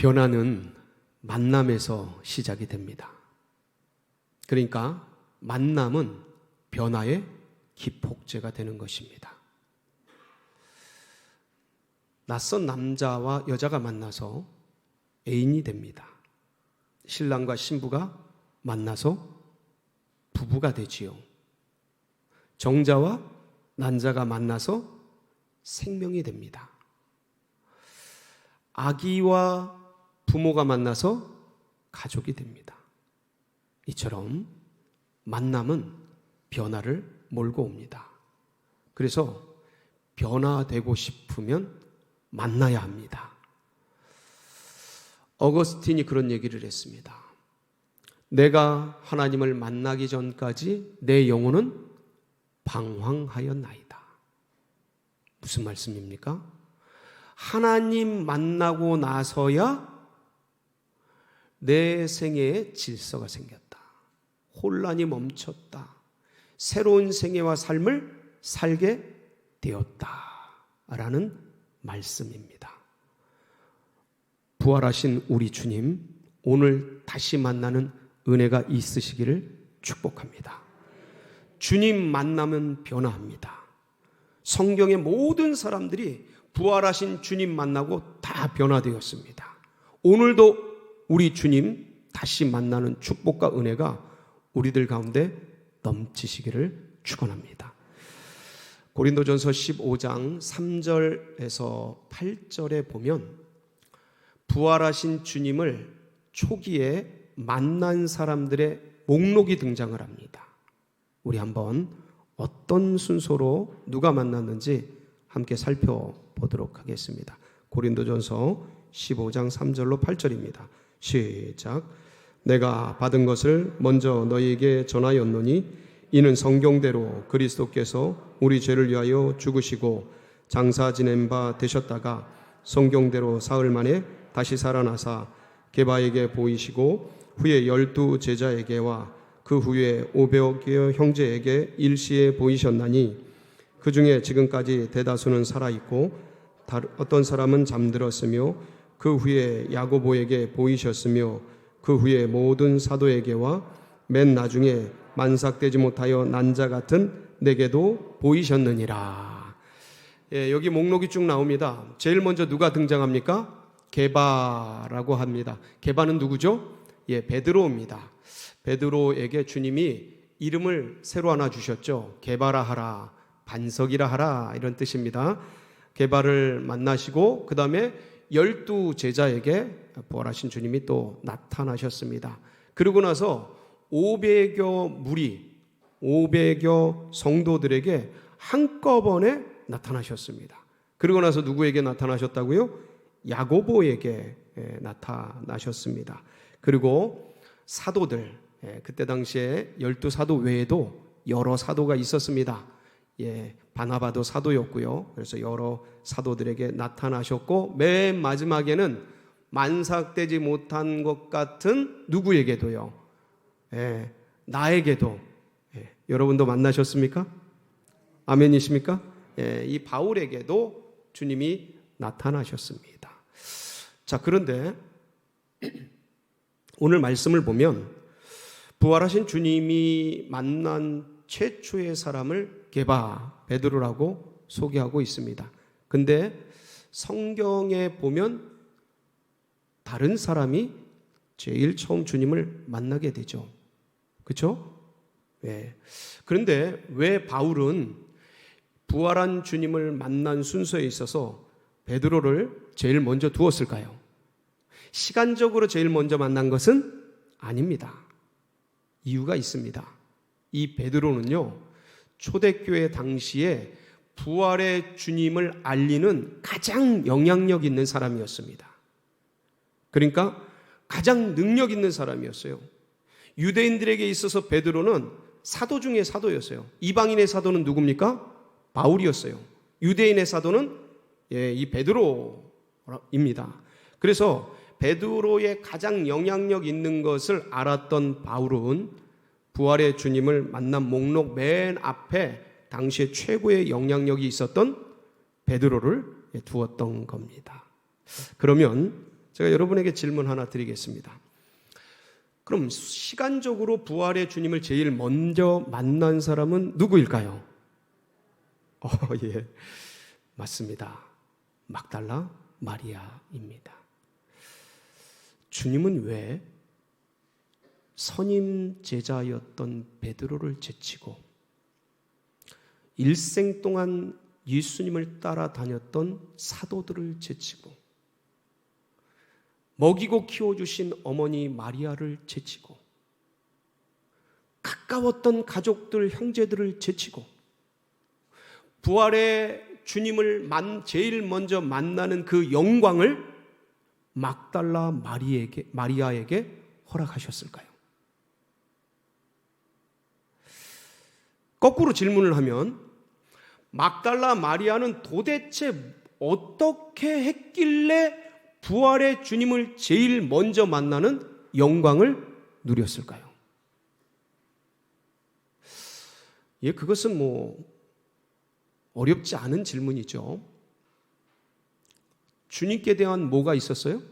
변화는 만남에서 시작이 됩니다. 그러니까 만남은 변화의 기폭제가 되는 것입니다. 낯선 남자와 여자가 만나서 애인이 됩니다. 신랑과 신부가 만나서 부부가 되지요. 정자와 난자가 만나서 생명이 됩니다. 아기와 부모가 만나서 가족이 됩니다. 이처럼 만남은 변화를 몰고 옵니다. 그래서 변화되고 싶으면 만나야 합니다. 어거스틴이 그런 얘기를 했습니다. 내가 하나님을 만나기 전까지 내 영혼은 방황하였나이다. 무슨 말씀입니까? 하나님 만나고 나서야 내 생애에 질서가 생겼다. 혼란이 멈췄다. 새로운 생애와 삶을 살게 되었다. 라는 말씀입니다. 부활하신 우리 주님, 오늘 다시 만나는 은혜가 있으시기를 축복합니다. 주님 만나면 변화합니다. 성경의 모든 사람들이 부활하신 주님 만나고 다 변화되었습니다. 오늘도 우리 주님 다시 만나는 축복과 은혜가 우리들 가운데 넘치시기를 축원합니다. 고린도전서 15장 3절에서 8절에 보면 부활하신 주님을 초기에 만난 사람들의 목록이 등장을 합니다. 우리 한번 어떤 순서로 누가 만났는지 함께 살펴보도록 하겠습니다. 고린도전서 15장 3절로 8절입니다. 시작. 내가 받은 것을 먼저 너희에게 전하였노니 이는 성경대로 그리스도께서 우리 죄를 위하여 죽으시고 장사 지낸 바 되셨다가 성경대로 사흘 만에 다시 살아나사 게바에게 보이시고 후에 12 제자에게와 그 후에 500여 형제에게 일시에 보이셨나니 그 중에 지금까지 대다수는 살아있고 어떤 사람은 잠들었으며 그 후에 야고보에게 보이셨으며 그 후에 모든 사도에게와 맨 나중에 만삭되지 못하여 난자 같은 내게도 보이셨느니라. 여기 목록이 쭉 나옵니다. 제일 먼저 누가 등장합니까? 게바라고 합니다. 게바는 누구죠? 베드로입니다. 베드로에게 주님이 이름을 새로 하나 주셨죠. 게바라 하라, 반석이라 하라, 이런 뜻입니다. 게바를 만나시고 그 다음에 12 제자에게 부활하신 주님이 또 나타나셨습니다. 그러고 나서 500여 무리, 500여 성도들에게 한꺼번에 나타나셨습니다. 그러고 나서 누구에게 나타나셨다고요? 야고보에게 나타나셨습니다. 그리고 사도들, 그때 당시에 12사도 외에도 여러 사도가 있었습니다. 바나바도 사도였고요. 그래서 여러 사도들에게 나타나셨고 맨 마지막에는 만삭되지 못한 것 같은 누구에게도요. 나에게도. 여러분도 만나셨습니까? 아멘이십니까? 이 바울에게도 주님이 나타나셨습니다. 자, 그런데 오늘 말씀을 보면 부활하신 주님이 만난 최초의 사람을 게바, 베드로라고 소개하고 있습니다. 근데 성경에 보면 다른 사람이 제일 처음 주님을 만나게 되죠. 그렇죠? 그런데 왜 바울은 부활한 주님을 만난 순서에 있어서 베드로를 제일 먼저 두었을까요? 시간적으로 제일 먼저 만난 것은 아닙니다. 이유가 있습니다. 이 베드로는요, 초대교회 당시에 부활의 주님을 알리는 가장 영향력 있는 사람이었습니다. 그러니까 가장 능력 있는 사람이었어요. 유대인들에게 있어서 베드로는 사도 중에 사도였어요. 이방인의 사도는 누굽니까? 바울이었어요. 유대인의 사도는 이 베드로입니다. 그래서 베드로의 가장 영향력 있는 것을 알았던 바울은 부활의 주님을 만난 목록 맨 앞에 당시에 최고의 영향력이 있었던 베드로를 두었던 겁니다. 그러면 제가 여러분에게 질문 하나 드리겠습니다. 그럼 시간적으로 부활의 주님을 제일 먼저 만난 사람은 누구일까요? 예, 맞습니다. 막달라 마리아입니다. 주님은 왜 선임 제자였던 베드로를 제치고 일생 동안 예수님을 따라다녔던 사도들을 제치고 먹이고 키워주신 어머니 마리아를 제치고 가까웠던 가족들, 형제들을 제치고 부활의 주님을 제일 먼저 만나는 그 영광을 막달라 마리아에게 허락하셨을까요? 거꾸로 질문을 하면 막달라 마리아는 도대체 어떻게 했길래 부활의 주님을 제일 먼저 만나는 영광을 누렸을까요? 예, 그것은 어렵지 않은 질문이죠. 주님께 대한 뭐가 있었어요?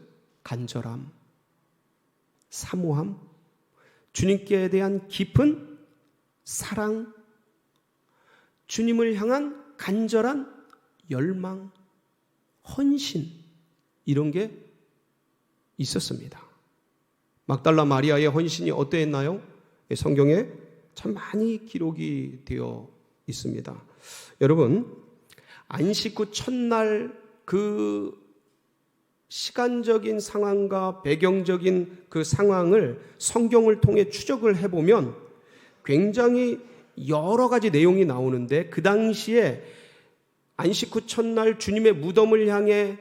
간절함, 사모함, 주님께 대한 깊은 사랑, 주님을 향한 간절한 열망, 헌신, 이런 게 있었습니다. 막달라 마리아의 헌신이 어떠했나요? 성경에 참 많이 기록이 되어 있습니다. 여러분, 안식 후 첫날 그 시간적인 상황과 배경적인 그 상황을 성경을 통해 추적을 해보면 굉장히 여러 가지 내용이 나오는데, 그 당시에 안식 후 첫날 주님의 무덤을 향해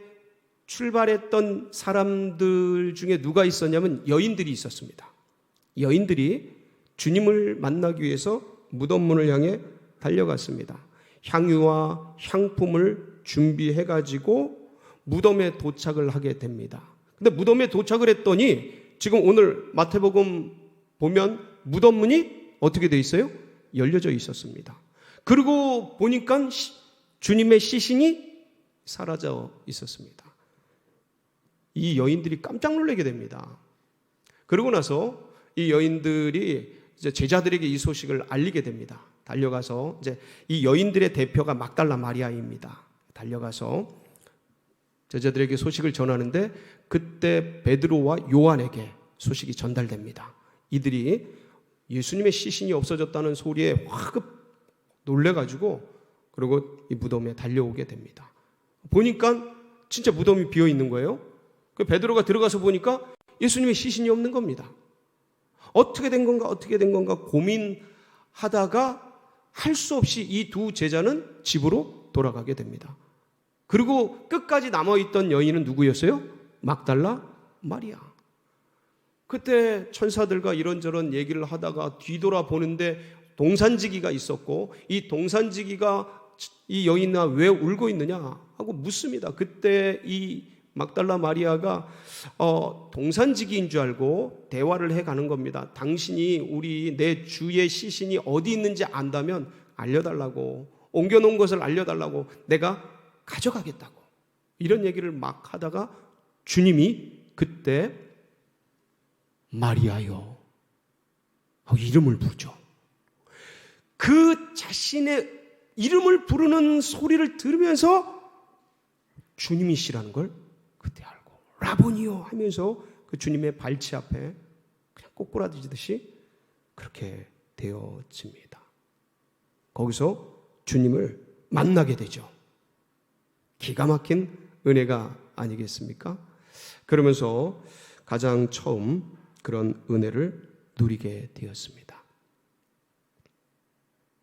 출발했던 사람들 중에 누가 있었냐면 여인들이 있었습니다. 여인들이 주님을 만나기 위해서 무덤문을 향해 달려갔습니다. 향유와 향품을 준비해가지고 무덤에 도착을 하게 됩니다. 근데 무덤에 도착을 했더니 지금 오늘 마태복음 보면 무덤문이 어떻게 되어 있어요? 열려져 있었습니다. 그리고 보니까 주님의 시신이 사라져 있었습니다. 이 여인들이 깜짝 놀라게 됩니다. 그러고 나서 이 여인들이 이제 제자들에게 이 소식을 알리게 됩니다. 달려가서 이제 이 여인들의 대표가 막달라 마리아입니다. 달려가서 제자들에게 소식을 전하는데 그때 베드로와 요한에게 소식이 전달됩니다. 이들이 예수님의 시신이 없어졌다는 소리에 확 놀래가지고 그리고 이 무덤에 달려오게 됩니다. 보니까 진짜 무덤이 비어 있는 거예요. 그 베드로가 들어가서 보니까 예수님의 시신이 없는 겁니다. 어떻게 된 건가 고민하다가 할 수 없이 이 두 제자는 집으로 돌아가게 됩니다. 그리고 끝까지 남아있던 여인은 누구였어요? 막달라 마리아. 그때 천사들과 이런저런 얘기를 하다가 뒤돌아보는데 동산지기가 있었고, 이 동산지기가 이 여인아 왜 울고 있느냐 하고 묻습니다. 그때 이 막달라 마리아가 동산지기인 줄 알고 대화를 해가는 겁니다. 당신이 내 주의 시신이 어디 있는지 안다면 알려달라고, 옮겨놓은 것을 알려달라고, 내가 가져가겠다고, 이런 얘기를 막 하다가 주님이 그때 마리아요 하고 이름을 부르죠. 그 자신의 이름을 부르는 소리를 들으면서 주님이시라는 걸 그때 알고 라보니요 하면서 그 주님의 발치 앞에 그냥 꼬꾸라지듯이 그렇게 되어집니다. 거기서 주님을 만나게 되죠. 기가 막힌 은혜가 아니겠습니까? 그러면서 가장 처음 그런 은혜를 누리게 되었습니다.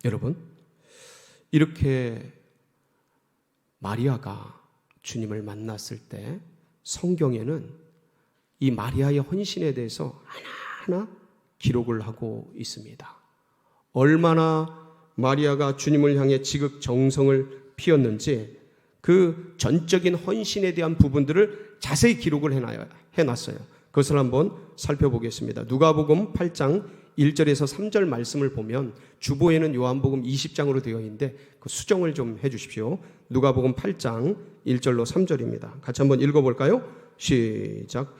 여러분, 이렇게 마리아가 주님을 만났을 때 성경에는 이 마리아의 헌신에 대해서 하나하나 기록을 하고 있습니다. 얼마나 마리아가 주님을 향해 지극정성을 피웠는지 그 전적인 헌신에 대한 부분들을 자세히 기록을 해놨어요. 그것을 한번 살펴보겠습니다. 누가복음 8장 1절에서 3절 말씀을 보면 주보에는 요한복음 20장으로 되어 있는데 그 수정을 좀 해주십시오. 누가복음 8장 1절로 3절입니다. 같이 한번 읽어볼까요? 시작.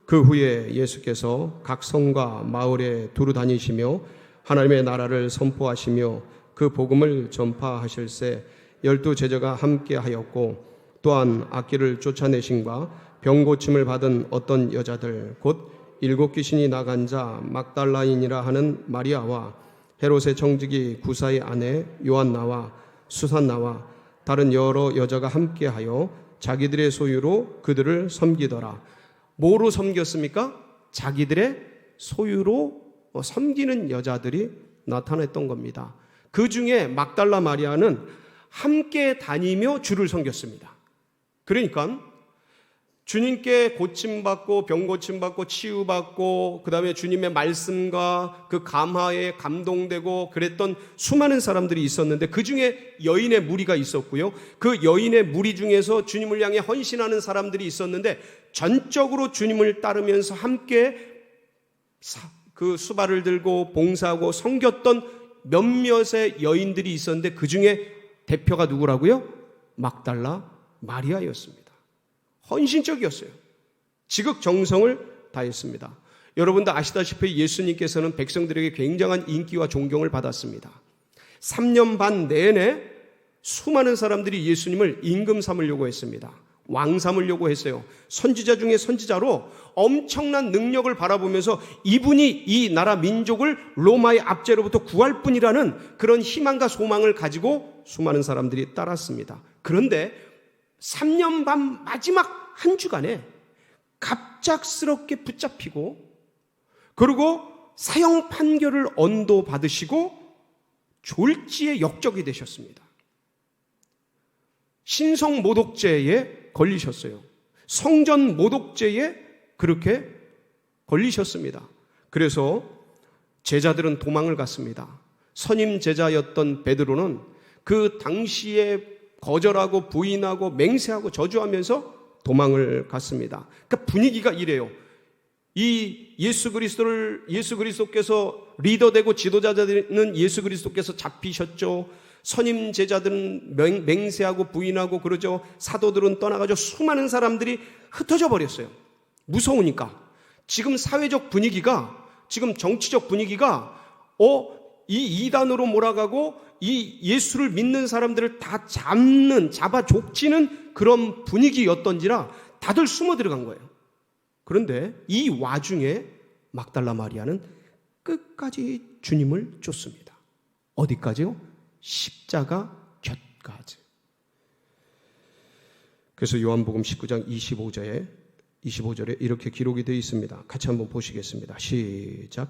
그 후에 예수께서 각 성과 마을에 두루 다니시며 하나님의 나라를 선포하시며 그 복음을 전파하실새 12 제자가 함께 하였고 또한 악귀를 쫓아내신과 병 고침을 받은 어떤 여자들 곧 7 귀신이 나간 자 막달라인이라 하는 마리아와 헤롯의 청지기 구사의 아내 요한나와 수산나와 다른 여러 여자가 함께하여 자기들의 소유로 그들을 섬기더라. 뭐로 섬겼습니까? 자기들의 소유로 섬기는 여자들이 나타났던 겁니다. 그 중에 막달라 마리아는 함께 다니며 주를 섬겼습니다. 그러니까 주님께 고침받고 병 고침받고 치유받고 그 다음에 주님의 말씀과 그 감화에 감동되고 그랬던 수많은 사람들이 있었는데 그 중에 여인의 무리가 있었고요. 그 여인의 무리 중에서 주님을 향해 헌신하는 사람들이 있었는데 전적으로 주님을 따르면서 함께 그 수발을 들고 봉사하고 섬겼던 몇몇의 여인들이 있었는데 그 중에 대표가 누구라고요? 막달라 마리아였습니다. 헌신적이었어요. 지극정성을 다했습니다. 여러분도 아시다시피 예수님께서는 백성들에게 굉장한 인기와 존경을 받았습니다. 3년 반 내내 수많은 사람들이 예수님을 임금 삼으려고 했습니다. 왕 삼으려고 했어요. 선지자 중에 선지자로 엄청난 능력을 바라보면서 이분이 이 나라 민족을 로마의 압제로부터 구할 뿐이라는 그런 희망과 소망을 가지고 수많은 사람들이 따랐습니다. 그런데 3년 반 마지막 한 주간에 갑작스럽게 붙잡히고 그리고 사형 판결을 언도받으시고 졸지에 역적이 되셨습니다. 신성 모독죄에 걸리셨어요. 성전 모독죄에 그렇게 걸리셨습니다. 그래서 제자들은 도망을 갔습니다. 선임 제자였던 베드로는 그 당시에 거절하고 부인하고 맹세하고 저주하면서 도망을 갔습니다. 그러니까 분위기가 이래요. 이 예수 그리스도께서 리더되고 지도자들은 예수 그리스도께서 잡히셨죠. 선임 제자들은 맹세하고 부인하고 그러죠. 사도들은 떠나가지고 수많은 사람들이 흩어져 버렸어요. 무서우니까. 지금 사회적 분위기가, 지금 정치적 분위기가 이 이단으로 몰아가고 이 예수를 믿는 사람들을 다 잡아 족치는 그런 분위기였던지라 다들 숨어 들어간 거예요. 그런데 이 와중에 막달라 마리아는 끝까지 주님을 쫓습니다. 어디까지요? 십자가 곁까지. 그래서 요한복음 19장 25절에 이렇게 기록이 되어 있습니다. 같이 한번 보시겠습니다. 시작.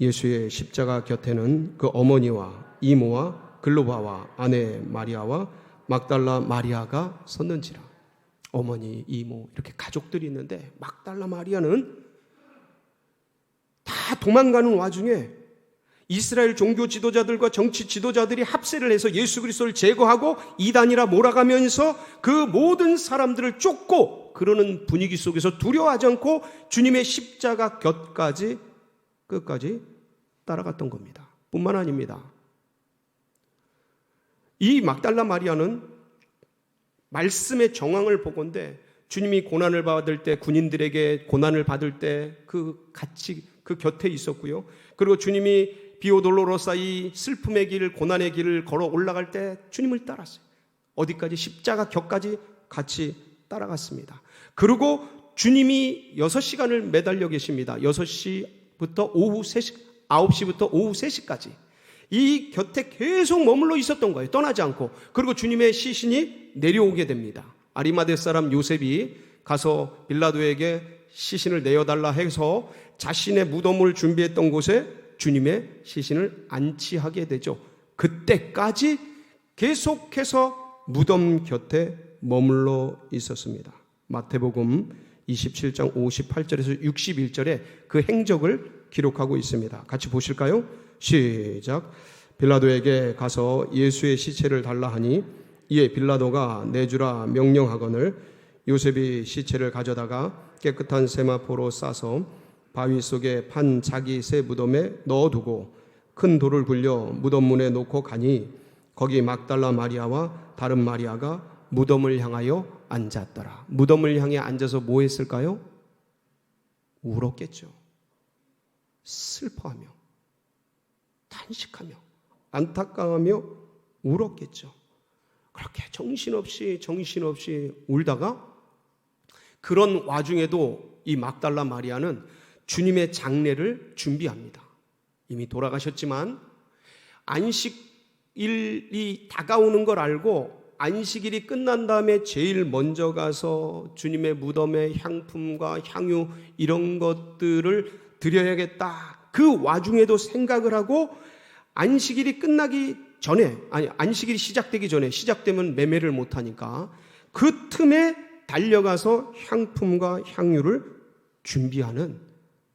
예수의 십자가 곁에는 그 어머니와 이모와 글로바와 아내 마리아와 막달라 마리아가 섰는지라. 어머니, 이모 이렇게 가족들이 있는데 막달라 마리아는 다 도망가는 와중에 이스라엘 종교 지도자들과 정치 지도자들이 합세를 해서 예수 그리스도를 제거하고 이단이라 몰아가면서 그 모든 사람들을 쫓고 그러는 분위기 속에서 두려워하지 않고 주님의 십자가 곁까지 끝까지 따라갔던 겁니다. 뿐만 아닙니다. 이 막달라 마리아는 말씀의 정황을 보건대 주님이 고난을 받을 때 군인들에게 고난을 받을 때 같이 그 곁에 있었고요. 그리고 주님이 비오돌로로사 이 슬픔의 길, 고난의 길을 걸어 올라갈 때 주님을 따랐어요. 어디까지? 십자가 곁까지 같이 따라갔습니다. 그리고 주님이 6시간을 매달려 계십니다. 6시부터 오후 3시, 9시부터 오후 3시까지 이 곁에 계속 머물러 있었던 거예요. 떠나지 않고. 그리고 주님의 시신이 내려오게 됩니다. 아리마대 사람 요셉이 가서 빌라도에게 시신을 내어달라 해서 자신의 무덤을 준비했던 곳에 주님의 시신을 안치하게 되죠. 그때까지 계속해서 무덤 곁에 머물러 있었습니다. 마태복음 27장 58절에서 61절에 그 행적을 기록하고 있습니다. 같이 보실까요? 시작. 빌라도에게 가서 예수의 시체를 달라 하니 이에 빌라도가 내주라 명령하거늘 요셉이 시체를 가져다가 깨끗한 세마포로 싸서 바위 속에 판 자기 새 무덤에 넣어두고 큰 돌을 굴려 무덤 문에 놓고 가니 거기 막달라 마리아와 다른 마리아가 무덤을 향하여 앉았더라. 무덤을 향해 앉아서 뭐 했을까요? 울었겠죠. 슬퍼하며 탄식하며 안타까워하며 울었겠죠. 그렇게 정신없이 울다가, 그런 와중에도 이 막달라 마리아는 주님의 장례를 준비합니다. 이미 돌아가셨지만 안식일이 다가오는 걸 알고 안식일이 끝난 다음에 제일 먼저 가서 주님의 무덤에 향품과 향유 이런 것들을 드려야겠다. 그 와중에도 생각을 하고, 안식일이 끝나기 전에, 안식일이 시작되기 전에, 시작되면 매매를 못하니까 그 틈에 달려가서 향품과 향유를 준비하는,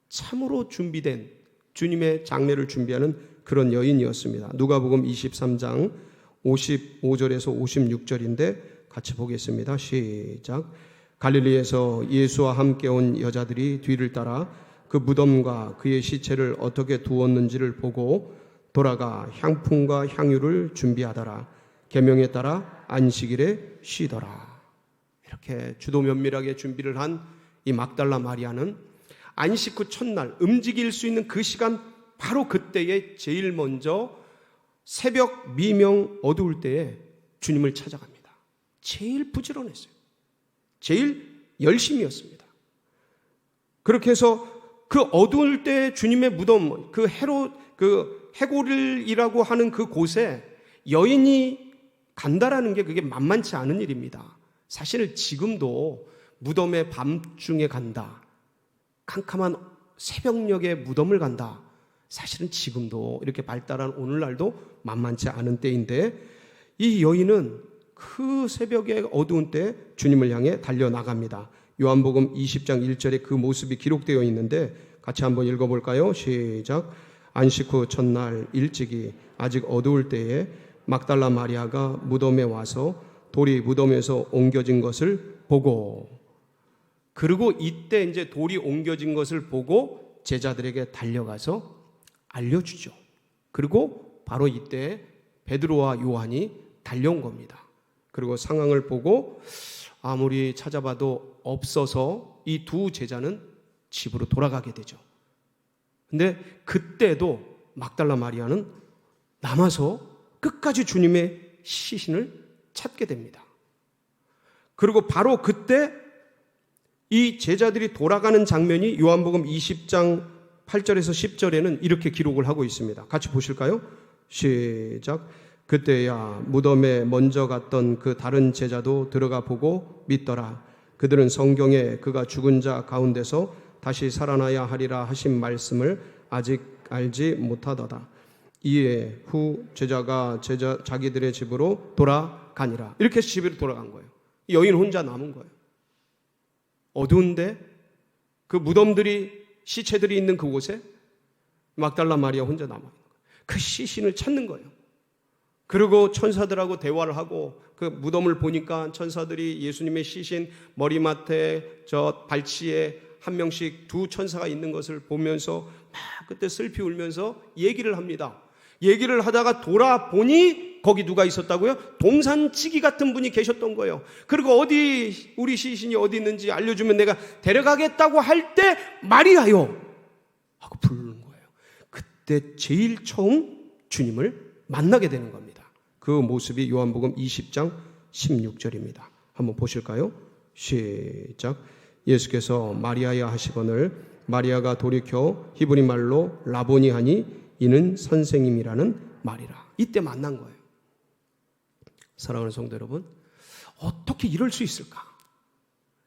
참으로 준비된 주님의 장례를 준비하는 그런 여인이었습니다. 누가복음 23장 55절에서 56절인데 같이 보겠습니다. 시작. 갈릴리에서 예수와 함께 온 여자들이 뒤를 따라 그 무덤과 그의 시체를 어떻게 두었는지를 보고 돌아가 향품과 향유를 준비하더라. 계명에 따라 안식일에 쉬더라. 이렇게 주도 면밀하게 준비를 한 이 막달라 마리아는 안식 후 첫날 움직일 수 있는 그 시간, 바로 그때에 제일 먼저 새벽 미명 어두울 때에 주님을 찾아갑니다. 제일 부지런했어요. 제일 열심이었습니다. 그렇게 해서 그 어두울 때 주님의 무덤, 그 해골이라고 하는 그 곳에 여인이 간다라는 게 그게 만만치 않은 일입니다. 사실 지금도 무덤에 밤중에 간다, 캄캄한 새벽녘에 무덤을 간다, 사실은 지금도 이렇게 발달한 오늘날도 만만치 않은 때인데, 이 여인은 그 새벽에 어두운 때 주님을 향해 달려나갑니다. 요한복음 20장 1절에 그 모습이 기록되어 있는데 같이 한번 읽어볼까요? 시작. 안식 후 첫날 일찍이 아직 어두울 때에 막달라 마리아가 무덤에 와서 돌이 무덤에서 옮겨진 것을 보고, 그리고 이때 이제 돌이 옮겨진 것을 보고 제자들에게 달려가서 알려주죠. 그리고 바로 이때 베드로와 요한이 달려온 겁니다. 그리고 상황을 보고 아무리 찾아봐도 없어서 이 두 제자는 집으로 돌아가게 되죠. 근데 그때도 막달라 마리아는 남아서 끝까지 주님의 시신을 찾게 됩니다. 그리고 바로 그때 이 제자들이 돌아가는 장면이 요한복음 20장 8절에서 10절에는 이렇게 기록을 하고 있습니다. 같이 보실까요? 시작. 그때야 무덤에 먼저 갔던 그 다른 제자도 들어가 보고 믿더라. 그들은 성경에 그가 죽은 자 가운데서 다시 살아나야 하리라 하신 말씀을 아직 알지 못하더라. 이에 후 제자가 자기들의 집으로 돌아가니라. 이렇게 해서 집으로 돌아간 거예요. 여인 혼자 남은 거예요. 어두운데 그 무덤들이, 시체들이 있는 그곳에 막달라 마리아 혼자 남아 있는 거예요. 그 시신을 찾는 거예요. 그리고 천사들하고 대화를 하고, 그 무덤을 보니까 천사들이 예수님의 시신 머리맡에 저 발치에 한 명씩 두 천사가 있는 것을 보면서 막 그때 슬피 울면서 얘기를 합니다. 얘기를 하다가 돌아보니 거기 누가 있었다고요? 동산치기 같은 분이 계셨던 거예요. 그리고 어디, 우리 시신이 어디 있는지 알려주면 내가 데려가겠다고 할 때 마리아요 하고 부르는 거예요. 그때 제일 처음 주님을 만나게 되는 겁니다. 그 모습이 요한복음 20장 16절입니다. 한번 보실까요? 시작. 예수께서 마리아야 하시거늘 마리아가 돌이켜 히브리 말로 라보니 하니 이는 선생님이라는 말이라. 이때 만난 거예요. 사랑하는 성도 여러분, 어떻게 이럴 수 있을까?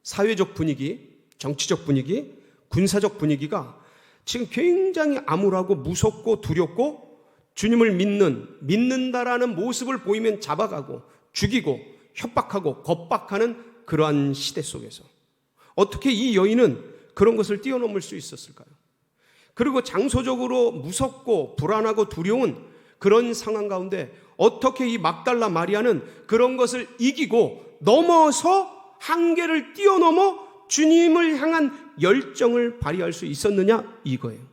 사회적 분위기, 정치적 분위기, 군사적 분위기가 지금 굉장히 암울하고 무섭고 두렵고, 주님을 믿는다라는 모습을 보이면 잡아가고 죽이고 협박하고 겁박하는 그러한 시대 속에서 어떻게 이 여인은 그런 것을 뛰어넘을 수 있었을까요? 그리고 장소적으로 무섭고 불안하고 두려운 그런 상황 가운데 어떻게 이 막달라 마리아는 그런 것을 이기고 넘어서 한계를 뛰어넘어 주님을 향한 열정을 발휘할 수 있었느냐, 이거예요.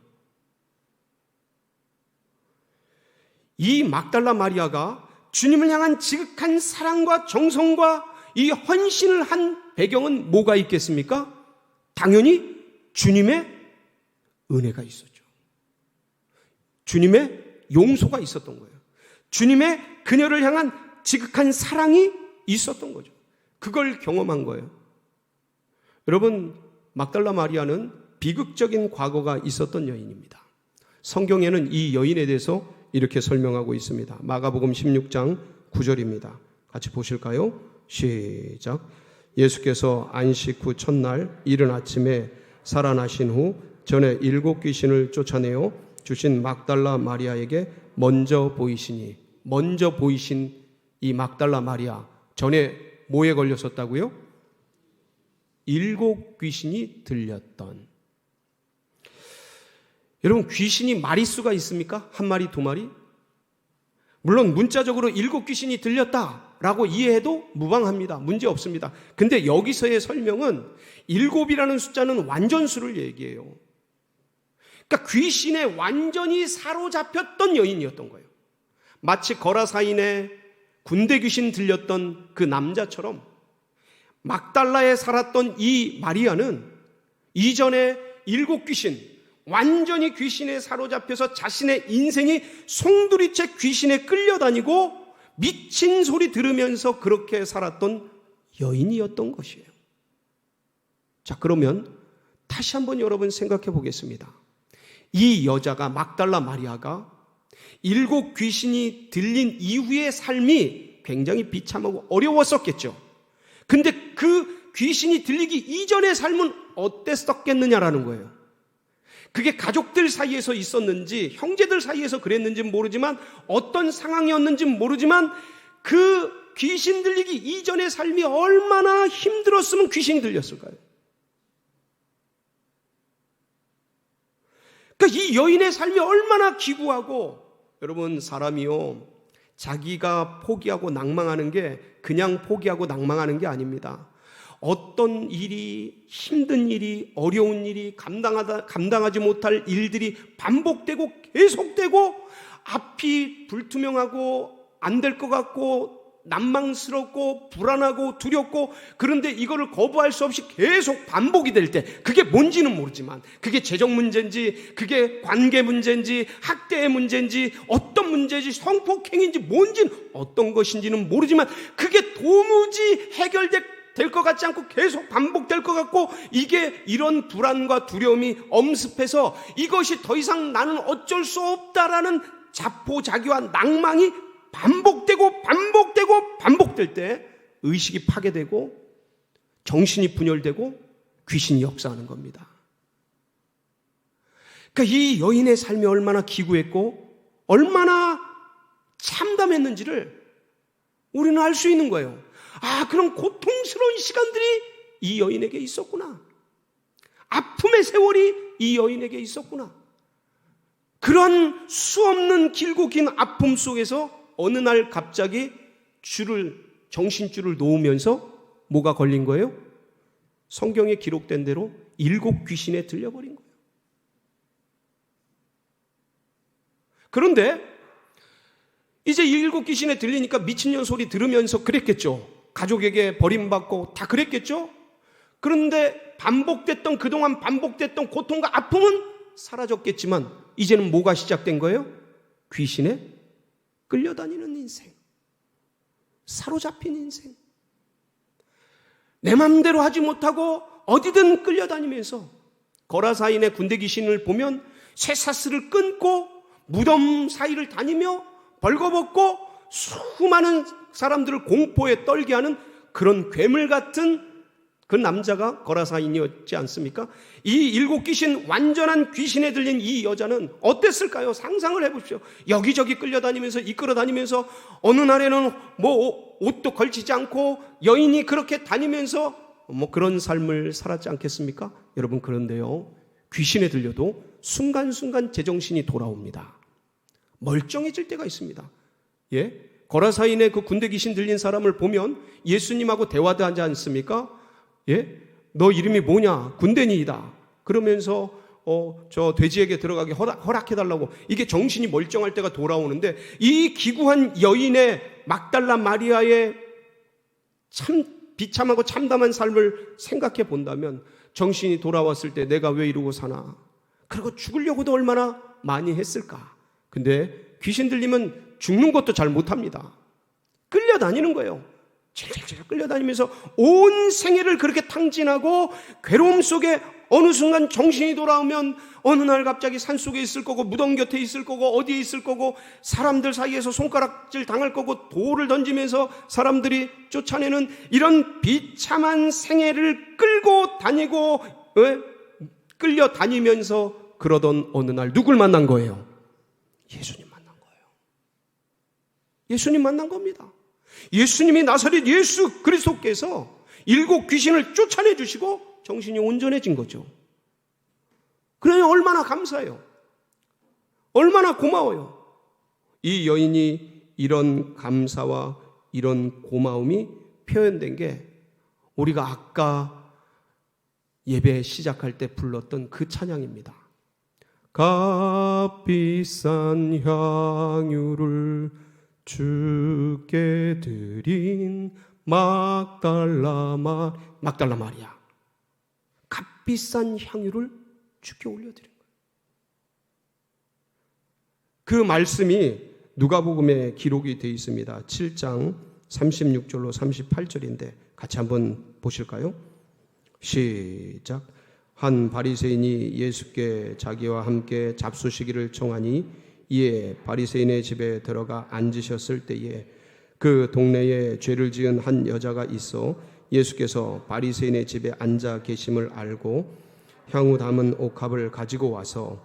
이 막달라 마리아가 주님을 향한 지극한 사랑과 정성과 이 헌신을 한 배경은 뭐가 있겠습니까? 당연히 주님의 은혜가 있었죠. 주님의 용서가 있었던 거예요. 주님의 그녀를 향한 지극한 사랑이 있었던 거죠. 그걸 경험한 거예요. 여러분, 막달라 마리아는 비극적인 과거가 있었던 여인입니다. 성경에는 이 여인에 대해서 이렇게 설명하고 있습니다. 마가복음 16장 9절입니다. 같이 보실까요? 시작. 예수께서 안식 후 첫날 이른 아침에 살아나신 후 전에 7 귀신을 쫓아내어 주신 막달라 마리아에게 먼저 보이신 이 막달라 마리아, 전에 뭐에 걸렸었다고요? 7 귀신이 들렸던. 여러분, 귀신이 마리수가 있습니까? 한 마리, 두 마리? 물론 문자적으로 7 귀신이 들렸다라고 이해해도 무방합니다. 문제 없습니다. 근데 여기서의 설명은 7이라는 숫자는 완전수를 얘기해요. 그러니까 귀신에 완전히 사로잡혔던 여인이었던 거예요. 마치 거라사인에 군대 귀신 들렸던 그 남자처럼 막달라에 살았던 이 마리아는 이전에 7 귀신, 완전히 귀신에 사로잡혀서 자신의 인생이 송두리째 귀신에 끌려다니고 미친 소리 들으면서 그렇게 살았던 여인이었던 것이에요. 자, 그러면 다시 한번 여러분 생각해 보겠습니다. 이 여자가, 막달라 마리아가 7 귀신이 들린 이후의 삶이 굉장히 비참하고 어려웠었겠죠. 근데 그 귀신이 들리기 이전의 삶은 어땠었겠느냐라는 거예요. 그게 가족들 사이에서 있었는지 형제들 사이에서 그랬는지는 모르지만, 어떤 상황이었는지는 모르지만, 그 귀신 들리기 이전의 삶이 얼마나 힘들었으면 귀신이 들렸을까요? 그러니까 이 여인의 삶이 얼마나 기구하고, 여러분, 사람이요, 자기가 포기하고 낭망하는 게 그냥 포기하고 낭망하는 게 아닙니다. 어떤 일이, 힘든 일이, 어려운 일이, 감당하지 못할 일들이 반복되고 계속되고, 앞이 불투명하고 안 될 것 같고 난망스럽고 불안하고 두렵고, 그런데 이거를 거부할 수 없이 계속 반복이 될 때, 그게 뭔지는 모르지만, 그게 재정 문제인지, 그게 관계 문제인지, 학대의 문제인지, 어떤 문제인지, 성폭행인지, 뭔지는, 어떤 것인지는 모르지만, 그게 도무지 해결될 것 같지 않고 계속 반복될 것 같고, 이게 이런 불안과 두려움이 엄습해서 이것이 더 이상 나는 어쩔 수 없다라는 자포자기와 낭망이 반복되고 반복될 때 의식이 파괴되고 정신이 분열되고 귀신이 역사하는 겁니다. 그러니까 이 여인의 삶이 얼마나 기구했고 얼마나 참담했는지를 우리는 알 수 있는 거예요. 아, 그런 고통스러운 시간들이 이 여인에게 있었구나. 아픔의 세월이 이 여인에게 있었구나. 그런 수없는 길고 긴 아픔 속에서 어느 날 갑자기 정신줄을 놓으면서 뭐가 걸린 거예요? 성경에 기록된 대로 7 귀신에 들려버린 거예요. 그런데 이제 7 귀신에 들리니까 미친년 소리 들으면서 그랬겠죠. 가족에게 버림받고 다 그랬겠죠. 그런데 그동안 반복됐던 고통과 아픔은 사라졌겠지만, 이제는 뭐가 시작된 거예요? 귀신에 끌려다니는 인생, 사로잡힌 인생, 내 맘대로 하지 못하고 어디든 끌려다니면서, 거라사인의 군대 귀신을 보면 쇠사슬을 끊고 무덤 사이를 다니며 벌거벗고 수많은 사람들을 공포에 떨게 하는 그런 괴물 같은 그 남자가 거라사인이었지 않습니까? 이 7 귀신, 완전한 귀신에 들린 이 여자는 어땠을까요? 상상을 해보십시오. 여기저기 끌려다니면서, 이끌어다니면서, 어느 날에는 옷도 걸치지 않고 여인이 그렇게 다니면서 그런 삶을 살았지 않겠습니까? 여러분, 그런데요, 귀신에 들려도 순간순간 제정신이 돌아옵니다. 멀쩡해질 때가 있습니다. 예? 거라사인의 그 군대 귀신 들린 사람을 보면 예수님하고 대화도 하지 않습니까? 예? 너 이름이 뭐냐? 군대니이다. 그러면서 저 돼지에게 들어가게 허락해달라고, 이게 정신이 멀쩡할 때가 돌아오는데, 이 기구한 여인의, 막달라 마리아의 참 비참하고 참담한 삶을 생각해 본다면 정신이 돌아왔을 때 내가 왜 이러고 사나? 그리고 죽으려고도 얼마나 많이 했을까? 근데 귀신 들리면 죽는 것도 잘 못합니다. 끌려다니는 거예요. 질질질 끌려다니면서 온 생애를 그렇게 탕진하고 괴로움 속에 어느 순간 정신이 돌아오면 어느 날 갑자기 산속에 있을 거고 무덤 곁에 있을 거고 어디에 있을 거고 사람들 사이에서 손가락질 당할 거고 돌을 던지면서 사람들이 쫓아내는 이런 비참한 생애를 끌고 다니고 끌려다니면서 그러던 어느 날 누굴 만난 거예요? 예수님 만난 거예요. 예수님 만난 겁니다. 예수님이 나사렛 예수 그리스도께서 7 귀신을 쫓아내 주시고 정신이 온전해진 거죠. 그러니 얼마나 감사해요. 얼마나 고마워요. 이 여인이 이런 감사와 이런 고마움이 표현된 게 우리가 아까 예배 시작할 때 불렀던 그 찬양입니다. 값비싼 향유를 주께 드린 막달라 마리아. 값비싼 향유를 주께 올려드린 거예요. 그 말씀이 누가복음에 기록이 되어 있습니다. 7장 36절로 38절인데 같이 한번 보실까요? 시작. 한 바리새인이 예수께 자기와 함께 잡수시기를 청하니 이에 바리새인의 집에 들어가 앉으셨을 때에 그 동네에 죄를 지은 한 여자가 있어 예수께서 바리새인의 집에 앉아 계심을 알고 향후 담은 옥합을 가지고 와서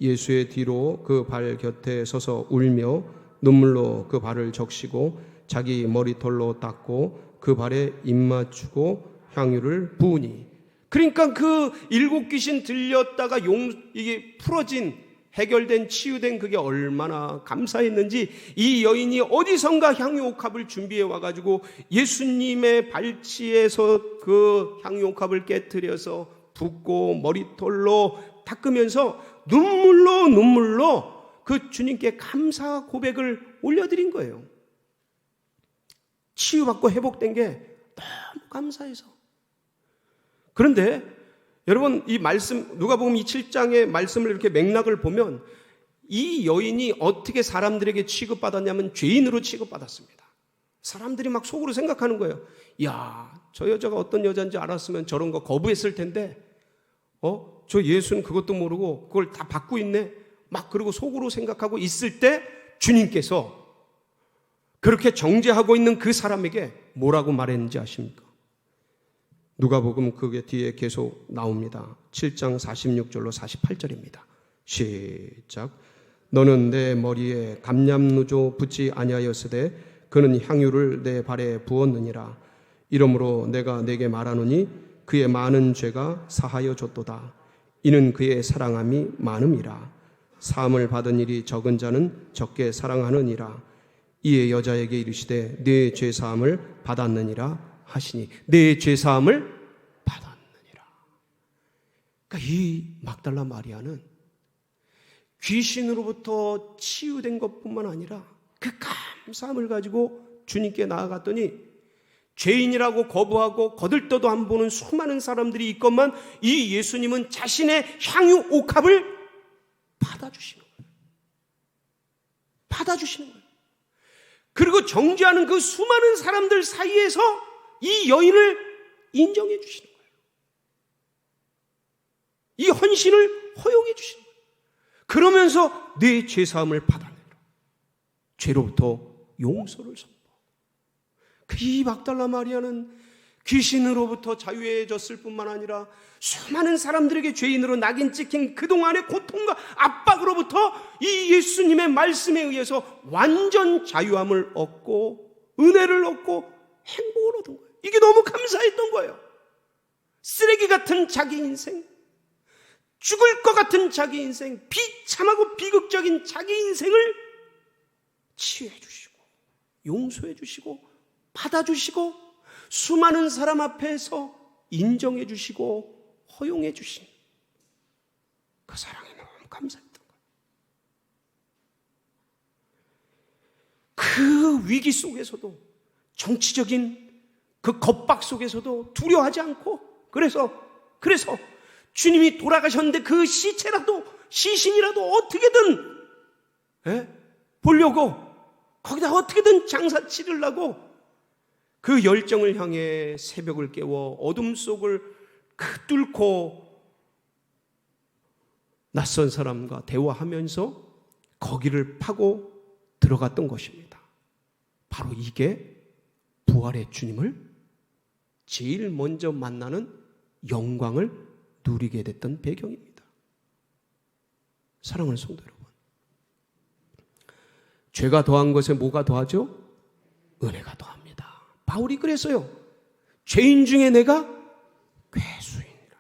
예수의 뒤로 그 발 곁에 서서 울며 눈물로 그 발을 적시고 자기 머리털로 닦고 그 발에 입 맞추고 향유를 부으니. 그러니까 그 7 귀신 들렸다가 이게 풀어진 해결된 치유된 그게 얼마나 감사했는지 이 여인이 어디선가 향유옥합을 준비해 와가지고 예수님의 발치에서 그 향유옥합을 깨트려서 붓고 머리털로 닦으면서 눈물로 그 주님께 감사 고백을 올려드린 거예요. 치유받고 회복된 게 너무 감사해서. 그런데 여러분 이 말씀 누가복음 이 7장의 말씀을 이렇게 맥락을 보면 이 여인이 어떻게 사람들에게 취급받았냐면 죄인으로 취급받았습니다. 사람들이 막 속으로 생각하는 거예요. 야, 저 여자가 어떤 여자인지 알았으면 저런 거 거부했을 텐데 저 예수는 그것도 모르고 그걸 다 받고 있네. 막 그러고 속으로 생각하고 있을 때 주님께서 그렇게 정죄하고 있는 그 사람에게 뭐라고 말했는지 아십니까? 누가복음 그게 뒤에 계속 나옵니다. 7장 46절로 48절입니다. 시작. 너는 내 머리에 감람누조 붓지 아니하였으되 그는 향유를 내 발에 부었느니라. 이러므로 내가 내게 말하노니 그의 많은 죄가 사하여 줬도다. 이는 그의 사랑함이 많음이라. 사함을 받은 일이 적은 자는 적게 사랑하느니라. 이에 여자에게 이르시되 네 죄사함을 받았느니라 하시니. 내 죄사함을 받았느니라. 그러니까 이 막달라 마리아는 귀신으로부터 치유된 것뿐만 아니라 그 감사함을 가지고 주님께 나아갔더니 죄인이라고 거부하고 거들떠도 안 보는 수많은 사람들이 있건만 이 예수님은 자신의 향유 옥합을 받아주시는 거예요. 받아주시는 거예요. 그리고 정죄하는 그 수많은 사람들 사이에서 이 여인을 인정해 주시는 거예요. 이 헌신을 허용해 주시는 거예요. 그러면서 내 죄사함을 받아내라. 죄로부터 용서를 선포. 이 막달라 마리아는 귀신으로부터 자유해졌을 뿐만 아니라 수많은 사람들에게 죄인으로 낙인 찍힌 그동안의 고통과 압박으로부터 이 예수님의 말씀에 의해서 완전 자유함을 얻고 은혜를 얻고 행복을 얻은 거예요. 이게 너무 감사했던 거예요. 쓰레기 같은 자기 인생, 죽을 것 같은 자기 인생, 비참하고 비극적인 자기 인생을 치유해 주시고 용서해 주시고 받아주시고 수많은 사람 앞에서 인정해 주시고 허용해 주신 그 사랑에 너무 감사했던 거예요. 그 위기 속에서도 정치적인 그 겁박 속에서도 두려워하지 않고, 그래서 주님이 돌아가셨는데 그 시신이라도 어떻게든 보려고, 거기다 어떻게든 장사 치르려고 그 열정을 향해 새벽을 깨워 어둠 속을 뚫고 낯선 사람과 대화하면서 거기를 파고 들어갔던 것입니다. 바로 이게 부활의 주님을 제일 먼저 만나는 영광을 누리게 됐던 배경입니다. 사랑하는 성도 여러분, 죄가 더한 것에 뭐가 더하죠? 은혜가 더합니다. 바울이 그랬어요. 죄인 중에 내가 괴수이니라.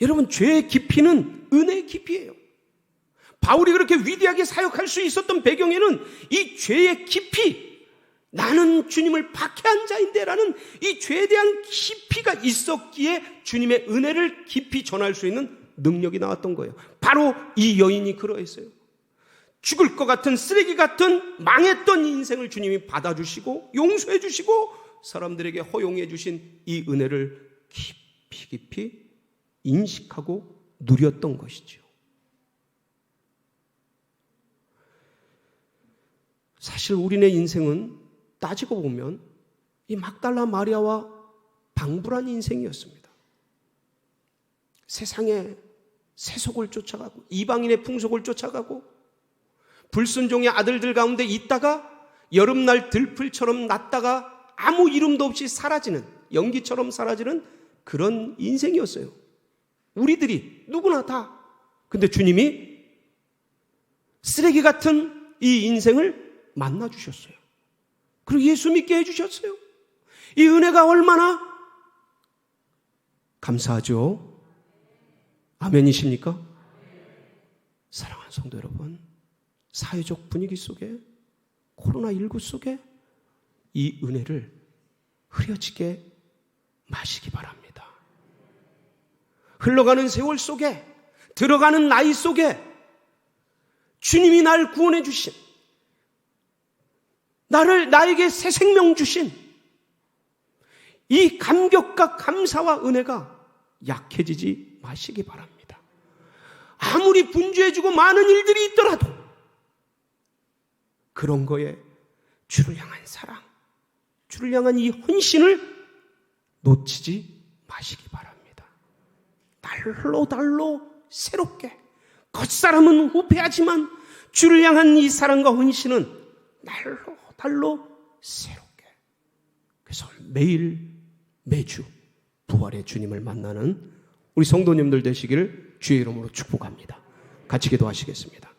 여러분, 죄의 깊이는 은혜의 깊이예요. 바울이 그렇게 위대하게 사역할 수 있었던 배경에는 이 죄의 깊이, 나는 주님을 박해한 자인데 라는 이 죄에 대한 깊이가 있었기에 주님의 은혜를 깊이 전할 수 있는 능력이 나왔던 거예요. 바로 이 여인이 그러했어요. 죽을 것 같은 쓰레기 같은 망했던 인생을 주님이 받아주시고 용서해 주시고 사람들에게 허용해 주신 이 은혜를 깊이 인식하고 누렸던 것이죠. 사실 우리네 인생은 따지고 보면 이 막달라 마리아와 방불한 인생이었습니다. 세상의 세속을 쫓아가고 이방인의 풍속을 쫓아가고 불순종의 아들들 가운데 있다가 여름날 들풀처럼 났다가 아무 이름도 없이 사라지는, 연기처럼 사라지는 그런 인생이었어요. 우리들이 누구나 다. 근데 주님이 쓰레기 같은 이 인생을 만나주셨어요. 그리고 예수 믿게 해주셨어요. 이 은혜가 얼마나 감사하죠? 아멘이십니까? 사랑하는 성도 여러분, 사회적 분위기 속에, 코로나19 속에 이 은혜를 흐려지게 마시기 바랍니다. 흘러가는 세월 속에, 들어가는 나이 속에 주님이 날 구원해 주신, 나에게 새 생명 주신 이 감격과 감사와 은혜가 약해지지 마시기 바랍니다. 아무리 분주해지고 많은 일들이 있더라도 그런 거에 주를 향한 사랑, 주를 향한 이 헌신을 놓치지 마시기 바랍니다. 달로 새롭게, 겉사람은 후패하지만 주를 향한 이 사랑과 헌신은 달로 새롭게. 그래서 매주 부활의 주님을 만나는 우리 성도님들 되시기를 주의 이름으로 축복합니다. 같이 기도하시겠습니다.